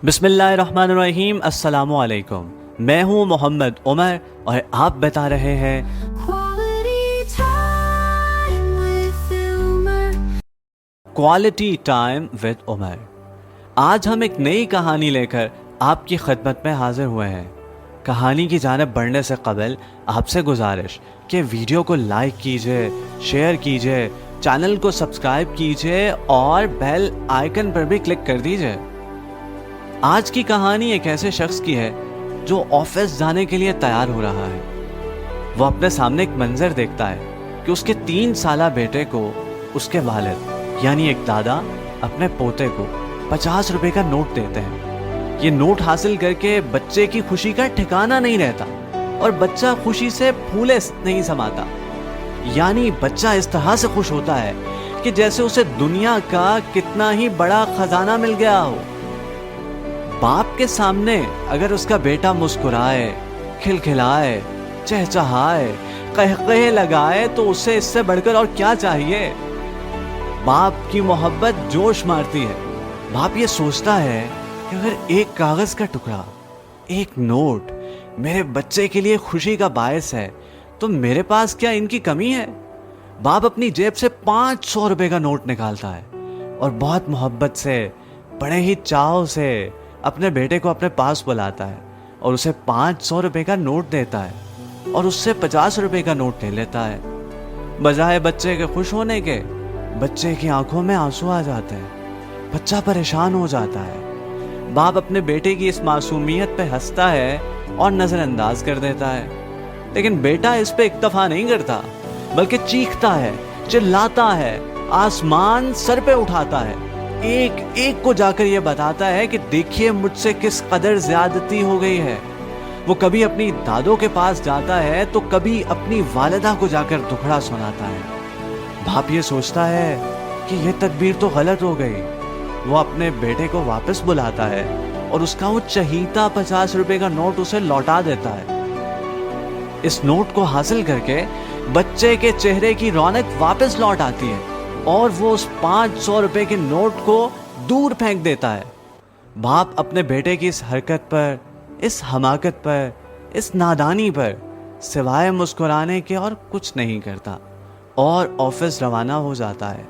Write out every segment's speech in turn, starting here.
बिस्मिल्लाहिर्रहमानिर्रहीम, अस्सलामु अलैकुम। मैं हूँ मोहम्मद उमर और आप बता रहे हैं क्वालिटी टाइम विद उमर। आज हम एक नई कहानी लेकर आपकी खिदमत में हाजिर हुए हैं। कहानी की जानिब बढ़ने से कबल आपसे गुजारिश कि वीडियो को लाइक कीजिए, शेयर कीजिए, चैनल को सब्सक्राइब कीजिए और बेल आइकन पर भी क्लिक कर दीजिए। आज की कहानी एक ऐसे शख्स की है जो ऑफिस जाने के लिए तैयार हो रहा है। वो अपने सामने एक मंजर देखता है कि उसके 3 साला बेटे को उसके वालिद यानी एक दादा अपने पोते को 50 रुपए का नोट देते हैं। ये नोट हासिल करके बच्चे की खुशी का ठिकाना नहीं रहता और बच्चा खुशी से फूले नहीं समाता। यानी बच्चा इस तरह से खुश होता है कि जैसे उसे दुनिया का कितना ही बड़ा खजाना मिल गया हो। बाप के सामने अगर उसका बेटा मुस्कुराए, खिलखिलाए, चहचहाए, कहकहे लगाए तो उसे इससे बढ़कर और क्या चाहिए। बाप की मोहब्बत जोश मारती है। बाप ये सोचता है कि अगर एक कागज का टुकड़ा, एक नोट मेरे बच्चे के लिए खुशी का बायस है तो मेरे पास क्या इनकी कमी है। बाप अपनी जेब से 500 रुपए का नोट निकालता है और बहुत मोहब्बत से, बड़े ही चाव से अपने बेटे को अपने पास बुलाता है और उसे 500 रुपए का नोट देता है और उससे 50 रुपए का नोट ले लेता है। बजाय बच्चे के खुश होने के, बच्चे की आंखों में आंसू आ जाते हैं। बच्चा परेशान हो जाता है। बाप अपने बेटे की इस मासूमियत पे हंसता है और नजरअंदाज कर देता है, लेकिन बेटा इस पे इक्तफा नहीं करता बल्कि चीखता है, चिल्लाता है, आसमान सर पे उठाता है, एक एक को जाकर ये बताता है कि देखिए मुझसे किस कदर ज्यादती हो गई है। वो कभी अपनी दादों के पास जाता है तो कभी अपनी वालिदा को जाकर दुखड़ा सुनाता है। बाप ये सोचता है कि ये तदबीर तो गलत हो गई। वो अपने बेटे को वापस बुलाता है और उसका वो चहीता 50 रुपए का नोट उसे लौटा देता है। इस नोट को हासिल करके बच्चे के चेहरे की रौनक वापस लौट आती है और वो उस 500 रुपए के नोट को दूर फेंक देता है। बाप अपने बेटे की इस हरकत पर, इस हमाकत पर, इस नादानी पर सिवाय मुस्कुराने के और कुछ नहीं करता और ऑफिस रवाना हो जाता है।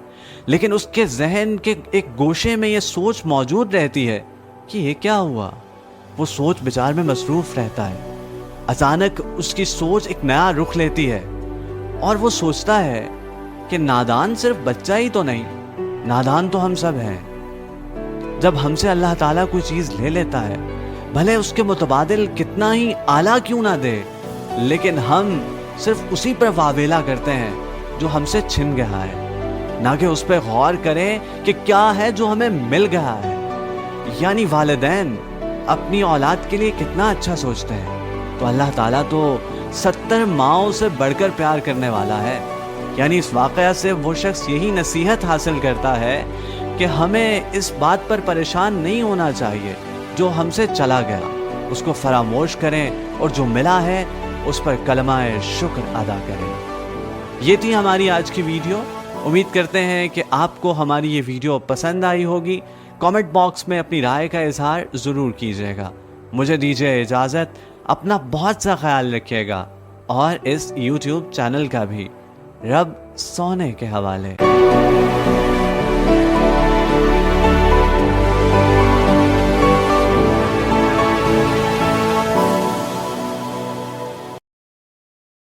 लेकिन उसके जहन के एक गोशे में ये सोच मौजूद रहती है कि ये क्या हुआ। वो सोच विचार में मसरूफ रहता है। अचानक उसकी सोच एक नया रुख लेती है और वो सोचता है कि नादान सिर्फ बच्चा ही तो नहीं, नादान तो हम सब हैं। जब हमसे अल्लाह ताला कोई चीज़ ले लेता है, भले उसके मुतबादिल कितना ही आला क्यों ना दे, लेकिन हम सिर्फ उसी पर वावेला करते हैं जो हमसे छिन गया है, ना कि उस पर गौर करें कि क्या है जो हमें मिल गया है। यानी वालिदैन अपनी औलाद के लिए कितना अच्छा सोचते हैं, तो अल्लाह ताला तो 70 माओं से बढ़कर प्यार करने वाला है। यानी इस वाक़या से वो शख्स यही नसीहत हासिल करता है कि हमें इस बात पर परेशान नहीं होना चाहिए जो हमसे चला गया, उसको फरामोश करें और जो मिला है उस पर कलमाए शुक्र अदा करें। ये थी हमारी आज की वीडियो। उम्मीद करते हैं कि आपको हमारी ये वीडियो पसंद आई होगी। कमेंट बॉक्स में अपनी राय का इजहार ज़रूर कीजिएगा। मुझे दीजिए इजाज़त। अपना बहुत सा ख्याल रखिएगा और इस YouTube चैनल का भी। रब सोने के हवाले।